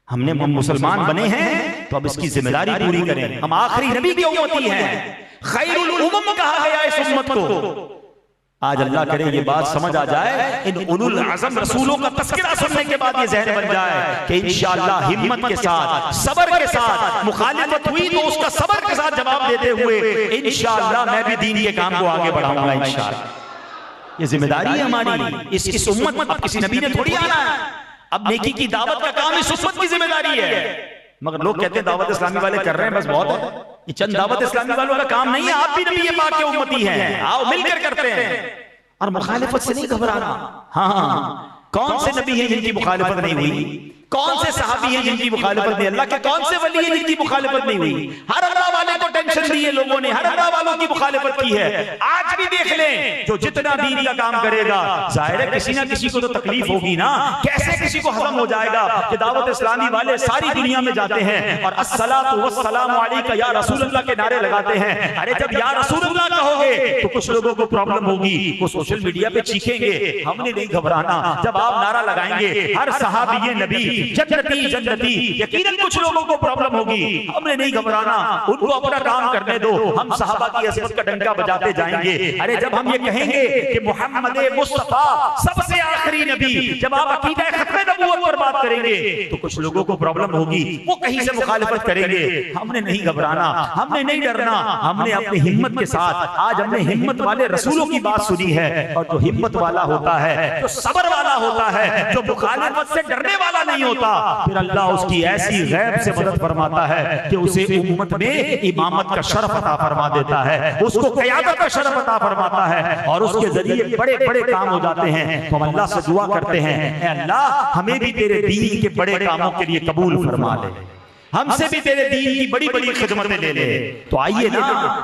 हमने मुसलमान बने हैं तो अब इसकी जिम्मेदारी पूरी करें। हम आखिरी नबी की उम्मती हैं, खैरुल उम्म कहा गया इस उम्मत को। आज अल्लाह करे ये बात समझ आ जाए, इन उलुल आज़म रसूलों का तज़किरा सुनने के बाद ये ज़हन बन जाए कि इंशाअल्लाह हिम्मत के साथ, सबर के साथ, मुखालिफत हुई तो उसका सबर के साथ जवाब देते हुए इंशाअल्लाह मैं भी दीन के काम को आगे बढ़ाऊंगा इंशाअल्लाह। ये जिम्मेदारी है हमारी। इस उम्मत में अब किसी नबी ने थोड़ी आना है, अब नेकी की दावत का काम इस उम्मत की जिम्मेदारी है। मगर लोग कहते हैं दावत इस्लामी वाले कर रहे हैं, बस बहुत है। ये चंद दावत इस्लामी वालों का काम नहीं है, आप भी नबी पाक के उम्मती हैं, आओ मिलकर करते हैं और मुखालिफत से नहीं घबराना। हाँ, कौन से नबी हैं जिनकी मुखालिफत नहीं हुई? कौन से सहाबी हैं जिनकी मुखालिफत नहीं? अल्लाह के कौन से वली हैं जिनकी मुखालिफत नहीं हुई? हर अल्लाह वाले को टेंशन दी है लोगों ने, हर अल्लाह वालों की मुखालिफत की है। आज भी देख लें, जो जितना दीन का काम करेगा जाहिर है किसी ना किसी को तो तकलीफ होगी ना। कैसे किसी को हजम हो जाएगा कि दावत इस्लामी वाले सारी दुनिया में जाते हैं और अस्सलातु वस्सलामु अलैका या रसूलल्लाह के नारे लगाते हैं। अरे जब या रसूलल्लाह कहोगे तो कुछ लोगों को प्रॉब्लम होगी, वो सोशल मीडिया पे चीखेंगे। हमने नहीं घबराना। जब आप नारा लगाएंगे हर सहाबी नबी जन्नती जन्नती, यकीनन कुछ लोगों को प्रॉब्लम होगी, हमने नहीं घबराना, उनको अपना काम करने दो, हम सहाबा की अज़मत का डंका बजाते जाएंगे। अरे जब हम ये कहेंगे कि मोहम्मद मुस्तफा सबसे आखिरी नबी, जब आप अकीदा खत्म नबूवत पर बात करेंगे तो कुछ लोगों को प्रॉब्लम होगी, वो कहीं से मुखालिफत करेंगे। हमने नहीं घबराना, हमने नहीं डरना, हमने अपनी हिम्मत के साथ, आज हमने हिम्मत वाले रसूलों की बात सुनी है। और जो हिम्मत वाला होता है, जो सबर वाला होता है, जो मुखालिफत से डरने वाला नहीं होता, फिर अल्लाह उसकी ऐसी गैब से मदद फरमाता है कि उसे उम्मत में इमामत का शरफ अता फरमा देता है, उसको क़यादत का शरफ अता फरमाता है और उसके जरिए बड़े बड़े काम हो जाते हैं। तो हम अल्लाह से दुआ करते हैं, ऐ अल्लाह हमें भी तेरे दीन के बड़े कामों के लिए कबूल फरमा ले, हमसे भी तेरे दीन की बड़ी बड़ी खिदमतें ले ले। तो आइए ना,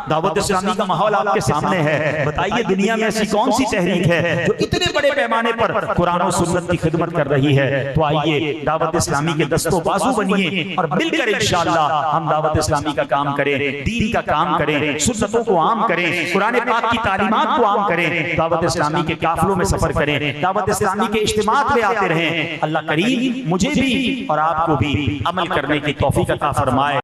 दावत इस्लामी का माहौल आपके सामने है। बताइए दुनिया में ऐसी कौन सी तहरीक है जो इतने बड़े पैमाने पर कुरान और सुन्नत की खिदमत कर रही है? तो आइए दावत इस्लामी के दस्तों बाजू बनिए और मिलकर इंशाअल्लाह हम दावत इस्लामी का काम करें, दीन का काम करें, सुन्नतों को आम करें, कुरान पाक की तालीमात को आम करें, दावत इस्लामी के काफिलों में सफर करें, दावत इस्लामी के इज्तिमात में आते रहें। अल्लाह करीम मुझे भी और आपको भी अमल करने की तौफीक अता फरमाए।